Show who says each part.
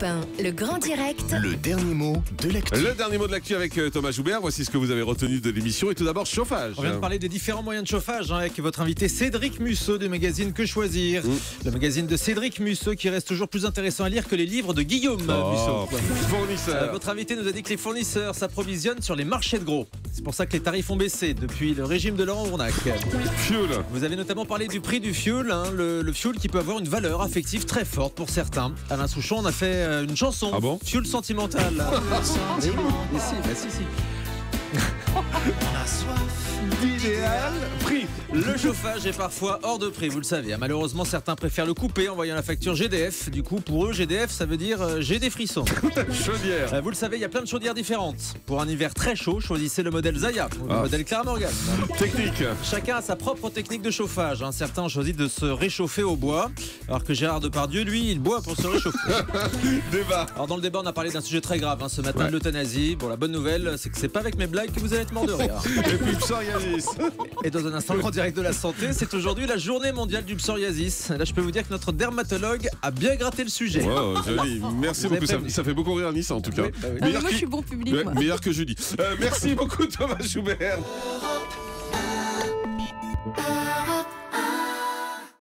Speaker 1: Europe 1, le grand direct.
Speaker 2: Le dernier mot de l'actu.
Speaker 3: Le dernier mot de l'actu avec Thomas Joubert. Voici ce que vous avez retenu de l'émission. Et tout d'abord, chauffage.
Speaker 4: On vient de parler des différents moyens de chauffage avec votre invité Cédric Musso du magazine Que Choisir. Le magazine de Cédric Musso qui reste toujours plus intéressant à lire que les livres de Guillaume Musso.
Speaker 3: Fournisseur.
Speaker 4: Votre invité nous a dit que les fournisseurs s'approvisionnent sur les marchés de gros. C'est pour ça que les tarifs ont baissé depuis le régime de Laurent Ournac.
Speaker 3: Fuel.
Speaker 4: Vous avez notamment parlé du prix du fuel, le fuel qui peut avoir une valeur affective très forte pour certains. Alain Souchon en a fait une chanson.
Speaker 3: Ah bon?
Speaker 4: Fuel sentimental. Si.
Speaker 3: Idéal prix.
Speaker 4: Le chauffage est parfois hors de prix, vous le savez. Malheureusement, certains préfèrent le couper en voyant la facture GDF. Du coup, pour eux, GDF, ça veut dire j'ai des frissons.
Speaker 3: Chaudière.
Speaker 4: Vous le savez, il y a plein de chaudières différentes. Pour un hiver très chaud, choisissez le modèle Zaya ou le modèle Clara Morgan.
Speaker 3: Technique.
Speaker 4: Chacun a sa propre technique de chauffage. Certains ont choisi de se réchauffer au bois, alors que Gérard Depardieu, lui, il boit pour se réchauffer.
Speaker 3: Débat.
Speaker 4: Alors dans le débat, on a parlé d'un sujet très grave ce matin, de l'euthanasie. Bon, la bonne nouvelle, c'est que c'est pas avec mes blagues que vous allez être mort de rire.
Speaker 3: Et puis psoriasis.
Speaker 4: Et dans un instant, le grand direct de la santé, c'est aujourd'hui la journée mondiale du psoriasis. Là, je peux vous dire que notre dermatologue a bien gratté le sujet.
Speaker 3: Wow, joli. Merci
Speaker 4: Vous
Speaker 3: beaucoup.
Speaker 4: avez
Speaker 3: Ça fait beaucoup rire Nice en tout cas.
Speaker 4: Oui, bah oui.
Speaker 3: Meilleur
Speaker 5: moi
Speaker 3: que-
Speaker 5: je suis bon public.
Speaker 3: Ouais,
Speaker 5: Moi.
Speaker 3: meilleur que Julie. Merci beaucoup Thomas Joubert.